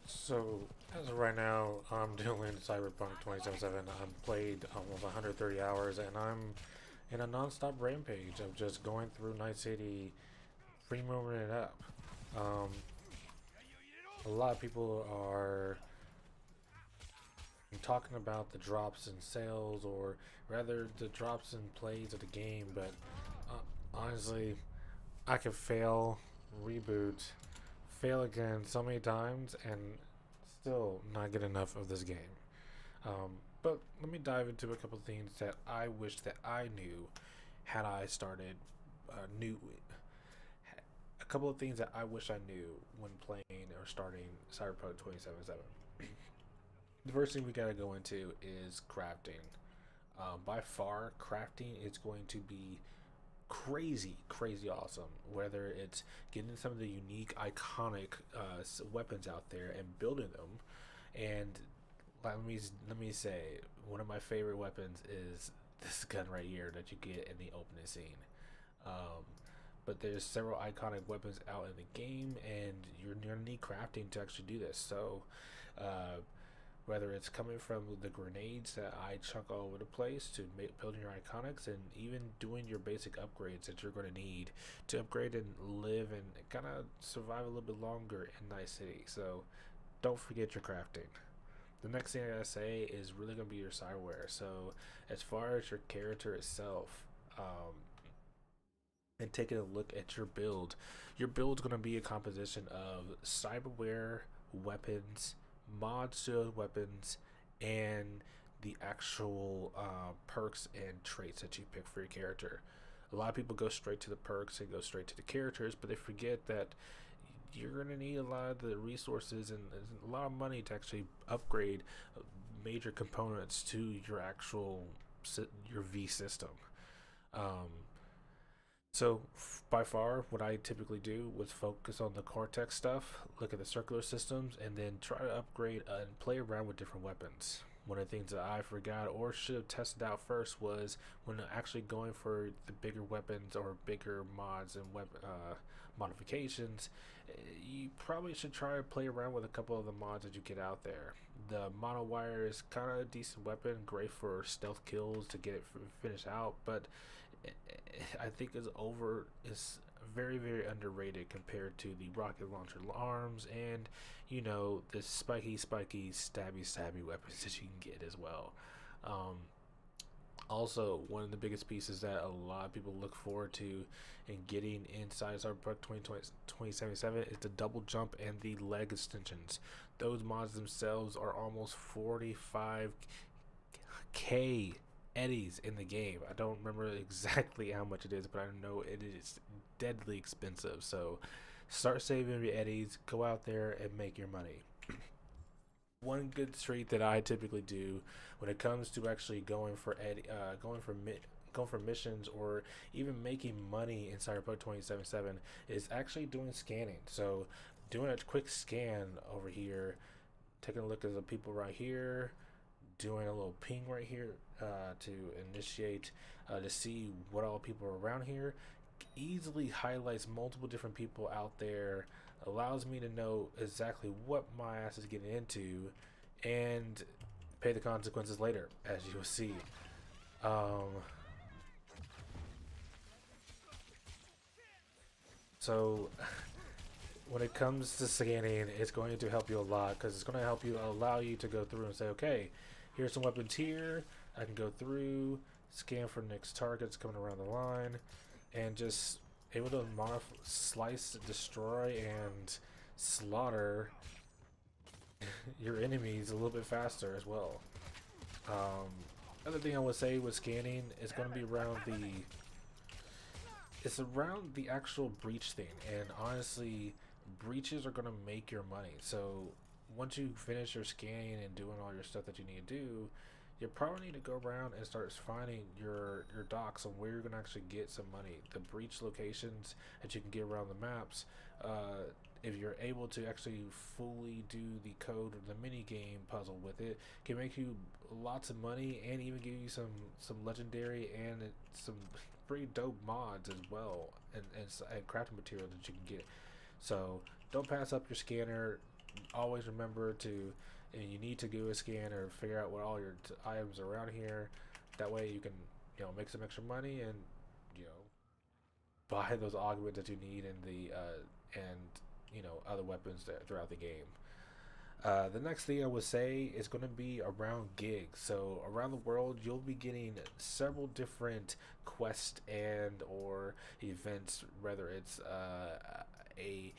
So, as of right now, I'm doing Cyberpunk 2077. I've played almost 130 hours, and I'm in a non-stop rampage of just going through Night City, free moving it up. Um, a lot of people are talking about the drops in sales, or rather the drops in plays of the game, but honestly, I could fail, reboot, fail again so many times, and still not get enough of this game. But let me dive into a couple of things that I wish that I knew had I started new. A couple of things that I wish I knew when playing or starting Cyberpunk 2077. The first thing we gotta go into is crafting. By far, crafting is going to be crazy, crazy awesome. Whether it's getting some of the unique, iconic weapons out there and building them, and let me say, one of my favorite weapons is this gun right here that you get in the opening scene. Um, but there's several iconic weapons out in the game, and you're gonna need crafting to actually do this. So, uh, whether it's coming from the grenades that I chuck all over the place to building your iconics, and even doing your basic upgrades that you're going to need to upgrade and live and kind of survive a little bit longer in Night City. So don't forget your crafting. The next thing I gotta say is really gonna be your cyberware. So as far as your character itself, and taking a look at your build's gonna be a composition of cyberware, weapons, mods to those weapons, and the actual perks and traits that you pick for your character. A lot of people go straight to the perks and go straight to the characters, but they forget that you're going to need a lot of the resources and a lot of money to actually upgrade major components to your actual your V system. Um, so by far, what I typically do was focus on the Cortex stuff, look at the circular systems, and then try to upgrade and play around with different weapons. One of the things that I forgot or should have tested out first was when actually going for the bigger weapons or bigger mods and modifications. You probably should try to play around with a couple of the mods that you get out there. The mono wire is kind of a decent weapon, great for stealth kills to get it finished out, but I think is very very underrated compared to the rocket launcher arms and the spiky stabby weapons that you can get as well. Um, Also, one of the biggest pieces that a lot of people look forward to in getting inside Cyberpunk 2077 is the double jump and the leg extensions. Those mods themselves are almost 45k eddies in the game. I don't remember exactly how much it is, but I know it is deadly expensive. So start saving your eddies, go out there and make your money. One good treat that I typically do when it comes to actually going for missions or even making money in Cyberpunk 2077 is actually doing scanning. So doing a quick scan over here, taking a look at the people right here, doing a little ping right here to initiate to see what all people are around here, easily highlights multiple different people out there, allows me to know exactly what my ass is getting into, and pay the consequences later, as you will see. Um, so when it comes to scanning, it's going to help you a lot because it's going to help you allow you to go through and say, okay, here's some weapons here. I can go through, scan for next targets coming around the line, and just able to slice, destroy, and slaughter your enemies a little bit faster as well. Um, Other thing I would say with scanning is going to be around the actual breach thing, and honestly, breaches are going to make your money. So once you finish your scanning and doing all your stuff that you need to do, you probably need to go around and start finding your docks on where you're going to actually get some money. The breach locations that you can get around the maps. If you're able to actually fully do the code or the mini game puzzle with it, can make you lots of money and even give you some legendary and some pretty dope mods as well, and crafting material that you can get. So don't pass up your scanner. always remember to, and you need to do a scan or figure out what all your items are around here. That way you can, make some extra money and, you know, buy those augments that you need in the and other weapons throughout the game. The next thing I would say is going to be around gigs. So around the world, you'll be getting several different quests and or events, whether it's a a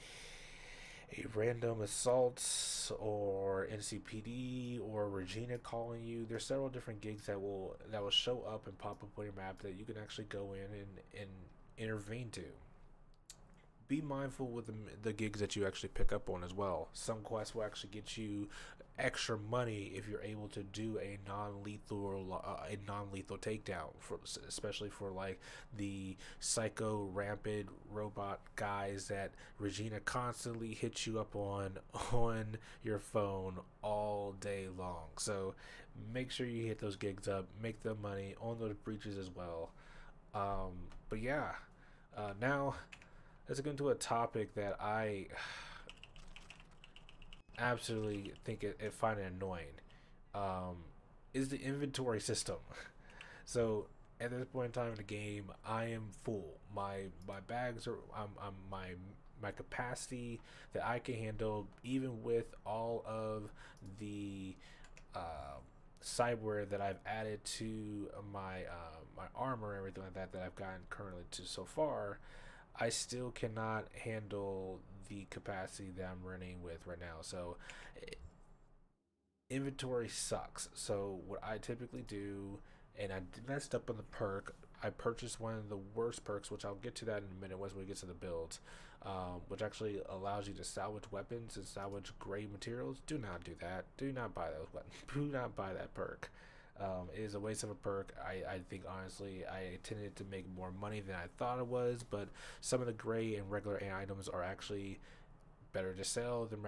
random assault or NCPD or Regina calling you. There's several different gigs that will show up and pop up on your map that you can actually go in and intervene to. Be mindful with the gigs that you actually pick up on as well. Some quests will actually get you extra money if you're able to do a non-lethal takedown, for especially for like the psycho rampant robot guys that Regina constantly hits you up on your phone all day long. So make sure you hit those gigs up, make the money on those breaches as well. um, but yeah, now let's get into a topic that I absolutely think it find it annoying. Um, is the inventory system. So at this point in time in the game, I am full. My bags are my capacity that I can handle, even with all of the uh, cyberware that I've added to my armor and everything like that I've gotten currently to so far. I still cannot handle the capacity that I'm running with right now. So inventory sucks. So what I typically do, and I messed up on the perk. I purchased one of the worst perks, which I'll get to that in a minute once we get to the builds, which actually allows you to salvage weapons and salvage gray materials. Do not do that. Do not buy those weapons. Do not buy that perk. It is a waste of a perk. I think honestly I intended to make more money than I thought it was, but some of the gray and regular items are actually better to sell than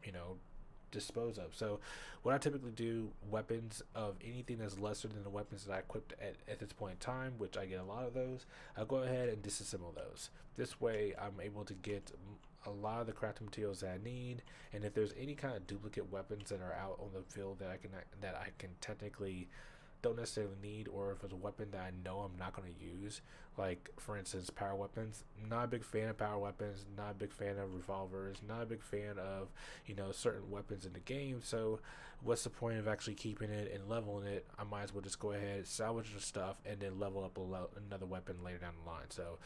you know dispose of. So what I typically do, weapons of anything that's lesser than the weapons that I equipped at this point in time, which I get a lot of those, I'll go ahead and disassemble those. This way I'm able to get a lot of the crafting materials that I need, and if there's any kind of duplicate weapons that are out on the field that I can technically don't necessarily need, or if it's a weapon that I know I'm not going to use, like for instance power weapons. Not a big fan of power weapons, not a big fan of revolvers, not a big fan of certain weapons in the game. So what's the point of actually keeping it and leveling it? I might as well just go ahead, salvage the stuff, and then level up another weapon later down the line. So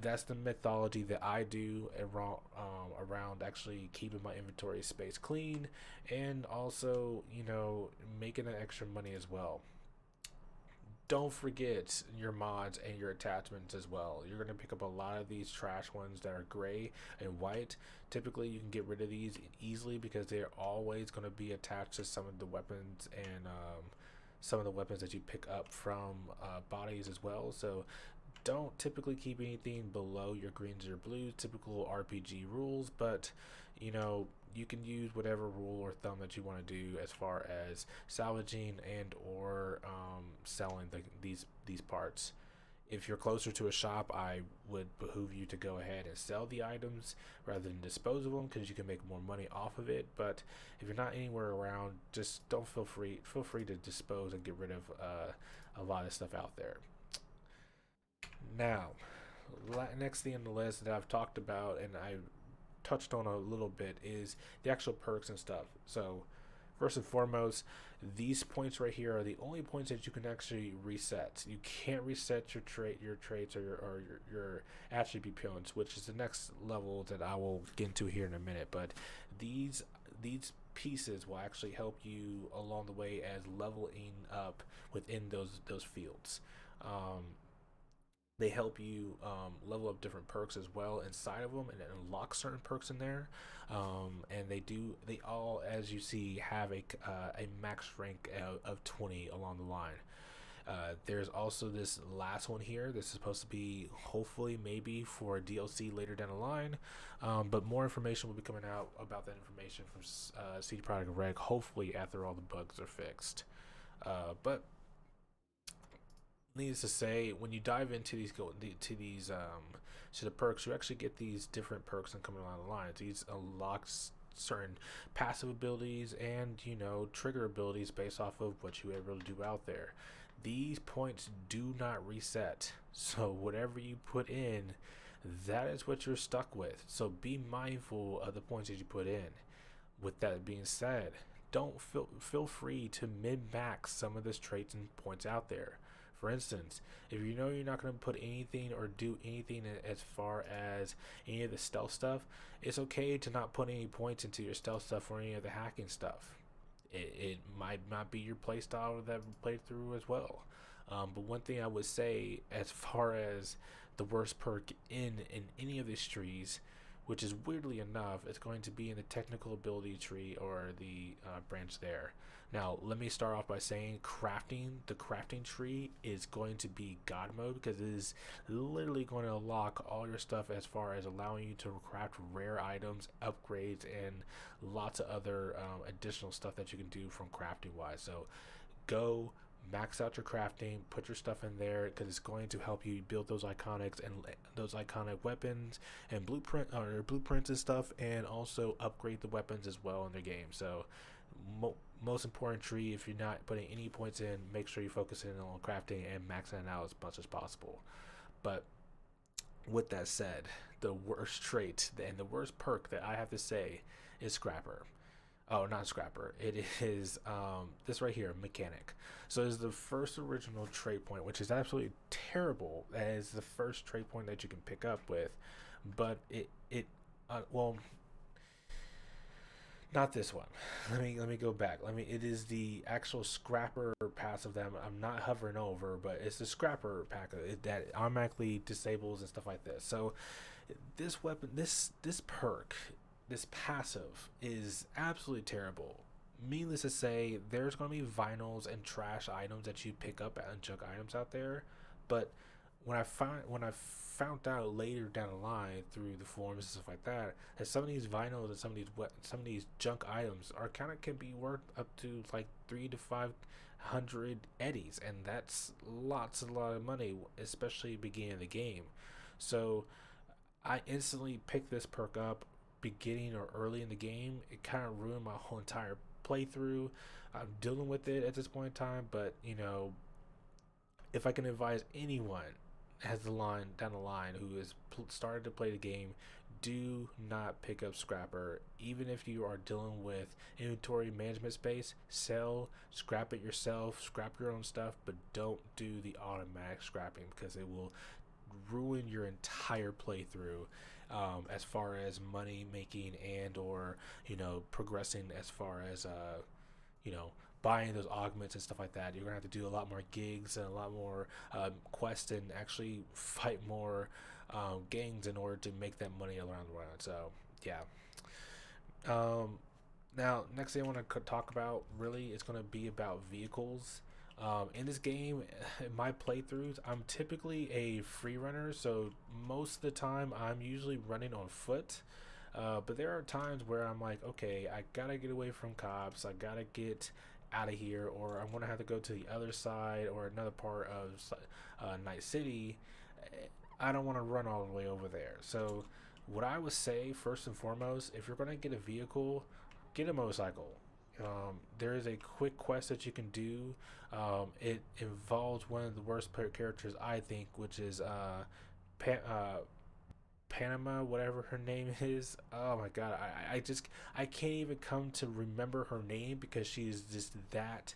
that's the methodology that I do around actually keeping my inventory space clean, and also making an extra money as well. Don't forget your mods and your attachments as well. You're going to pick up a lot of these trash ones that are gray and white. Typically you can get rid of these easily because they're always going to be attached to some of the weapons and some of the weapons that you pick up from bodies as well. So don't typically keep anything below your greens or blues, typical RPG rules, but you can use whatever rule or thumb that you want to do as far as salvaging and or selling these parts. If you're closer to a shop, I would behoove you to go ahead and sell the items rather than dispose of them, because you can make more money off of it. But if you're not anywhere around, just don't feel free to dispose and get rid of a lot of stuff out there. Now, next thing on the list that I've talked about and I touched on a little bit is the actual perks and stuff. So, first and foremost, these points right here are the only points that you can actually reset. You can't reset your traits or your attribute points, which is the next level that I will get into here in a minute. But these pieces will actually help you along the way as leveling up within those fields. They help you level up different perks as well inside of them and unlock certain perks in there. And they all, as you see, have a max rank of 20 along the line. There's also this last one here. This is supposed to be hopefully maybe for DLC later down the line, but more information will be coming out about that information from CD Projekt Red, hopefully after all the bugs are fixed. But Needless to say, when you dive into to these to the perks, you actually get these different perks and coming along the line. These unlocks certain passive abilities and trigger abilities based off of what you were able to do out there. These points do not reset, so whatever you put in, that is what you're stuck with. So be mindful of the points that you put in. With that being said, don't feel free to min max some of the traits and points out there. For instance, if you know you're not going to put anything or do anything as far as any of the stealth stuff, it's okay to not put any points into your stealth stuff or any of the hacking stuff. It might not be your playstyle that playthrough as well. But one thing I would say, as far as the worst perk in any of these trees, which is weirdly enough, it's going to be in the technical ability tree or the branch there. Now, let me start off by saying the crafting tree is going to be God mode because it is literally going to unlock all your stuff as far as allowing you to craft rare items, upgrades, and lots of other additional stuff that you can do from crafting wise. So, go max out your crafting, put your stuff in there because it's going to help you build those iconics and those iconic weapons and blueprints and stuff, and also upgrade the weapons as well in the game. So most important tree, if you're not putting any points in, make sure you focus in on crafting and maxing it out as much as possible. But with that said, the worst trait and the worst perk that I have to say is Scrapper. Oh, not Scrapper. It is this right here, Mechanic. So it's the first original trait point, which is absolutely terrible as the first trait point that you can pick up with. But well, not this one. Let me go back. It is the actual Scrapper passive that I'm not hovering over, but it's the Scrapper pack that automatically disables and stuff like this. So this weapon, this perk, this passive is absolutely terrible. Needless to say, there's going to be vinyls and trash items that you pick up and junk items out there, but when I found out later down the line through the forums and stuff like that, that some of these vinyls and some of these junk items are kind of can be worth up to like 3 to 500 eddies, and that's a lot of money, especially beginning of the game. So I instantly picked this perk up beginning or early in the game. It kind of ruined my whole entire playthrough. I'm dealing with it at this point in time, but if I can advise anyone has the line down the line who has started to play the game, do not pick up Scrapper. Even if you are dealing with inventory management space, scrap it yourself, scrap your own stuff, but don't do the automatic scrapping because it will ruin your entire playthrough, as far as money making and or progressing as far as you know buying those augments and stuff like that. You're gonna have to do a lot more gigs and a lot more quests and actually fight more gangs in order to make that money around the round. So yeah. um, Now, next thing I want to talk about really is going to be about vehicles. In this game, in my playthroughs, I'm typically a free runner, so most of the time I'm usually running on foot. But there are times where I'm like, okay, I gotta get away from cops, I gotta get out of here, or I'm gonna have to go to the other side or another part of Night City. I don't want to run all the way over there. So, what I would say first and foremost, if you're gonna get a vehicle, get a motorcycle. There is a quick quest that you can do. It involves one of the worst characters, I think, which is pa- uh, Panama, whatever her name is. Oh my god, I can't even come to remember her name because she is just that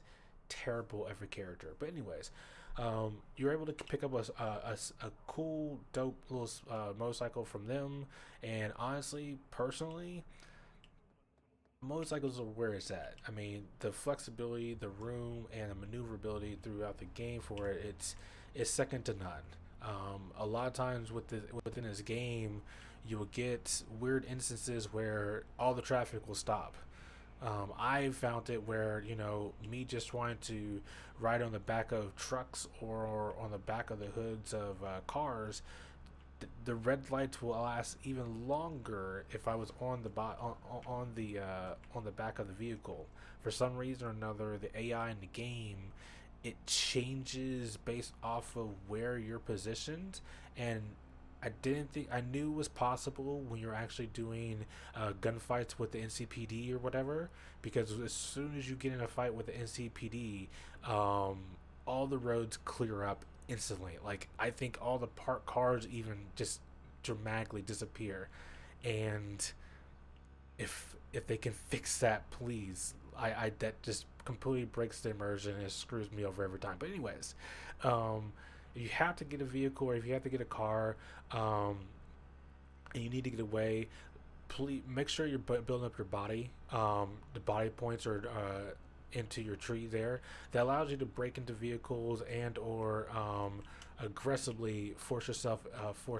terrible of a character. But anyways, you're able to pick up a cool, dope little motorcycle from them, and honestly, personally, motorcycles are where it's at. I mean, the flexibility, the room, and the maneuverability throughout the game for it, it's second to none. A lot of times within this game, you will get weird instances where all the traffic will stop. I found it where me just wanting to ride on the back of trucks or on the back of the hoods of cars, the red lights will last even longer if I was on the back of the vehicle. For some reason or another, the AI in the game it changes based off of where you're positioned. And I didn't think I knew it was possible when you're actually doing gunfights with the NCPD or whatever, because as soon as you get in a fight with the NCPD, um, all the roads clear up instantly. Like I think all the parked cars even just dramatically disappear, and if they can fix that, please. I that just completely breaks the immersion and it screws me over every time. But anyways, um, if you have to get a vehicle or if you have to get a car, um, and you need to get away, please make sure you're building up your body. The body points are into your tree there. That allows you to break into vehicles and or aggressively force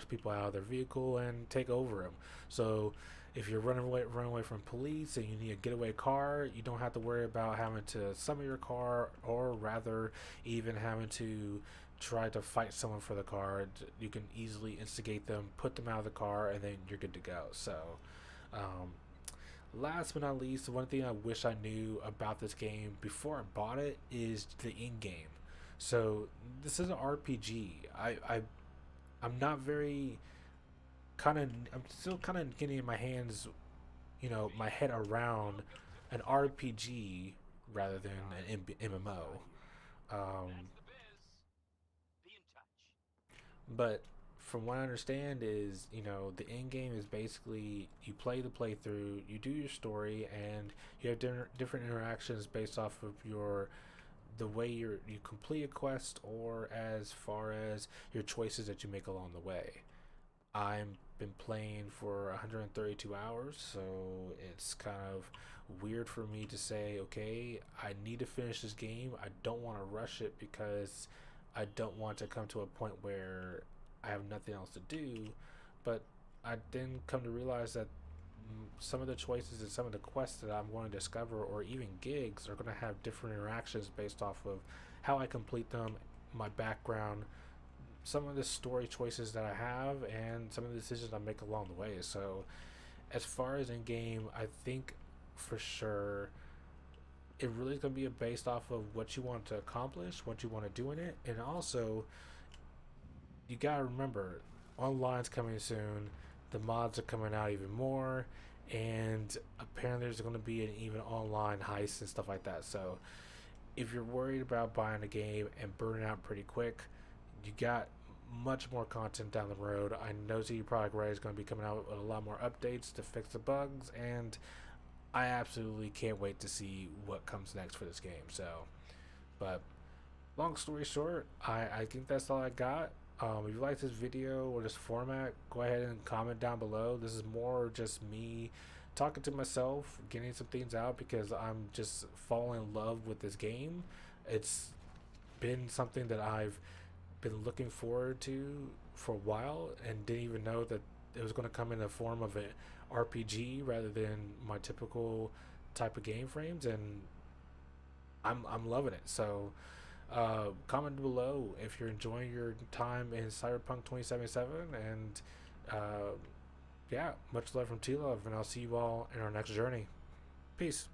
people out of their vehicle and take over them. So if you're running away from police and you need a getaway car, you don't have to worry about having to summon your car, or rather, even having to try to fight someone for the car. You can easily instigate them, put them out of the car, and then you're good to go. So, um, last but not least, one thing I wish I knew about this game before I bought it is the in game. So this is an RPG. I'm not very I'm still kind of getting my hands, my head around an RPG rather than an MMO. Um, but from what I understand is, the end game is basically you play the playthrough, you do your story, and you have different interactions based off of the way you complete a quest, or as far as your choices that you make along the way. I've been playing for 132 hours, so it's kind of weird for me to say, okay, I need to finish this game. I don't want to rush it because I don't want to come to a point where I have nothing else to do. But I then come to realize that some of the choices and some of the quests that I'm going to discover, or even gigs, are going to have different interactions based off of how I complete them, my background, some of the story choices that I have, and some of the decisions I make along the way. So, as far as in game, I think for sure it really is going to be based off of what you want to accomplish, what you want to do in it, and also you gotta remember online's coming soon. The mods are coming out even more, and apparently there's going to be an even online heist and stuff like that. So, if you're worried about buying a game and burning out pretty quick, you got much more content down the road. I know CD Projekt Red is going to be coming out with a lot more updates to fix the bugs, and I absolutely can't wait to see what comes next for this game. So, but long story short, I think that's all I got. If you like this video or this format, go ahead and comment down below. This is more just me talking to myself, getting some things out because I'm just falling in love with this game. It's been something that I've been looking forward to for a while and didn't even know that it was going to come in the form of an RPG rather than my typical type of game frames, and I'm loving it. So comment below if you're enjoying your time in Cyberpunk 2077, and yeah, much love from T Love, and I'll see you all in our next journey. Peace.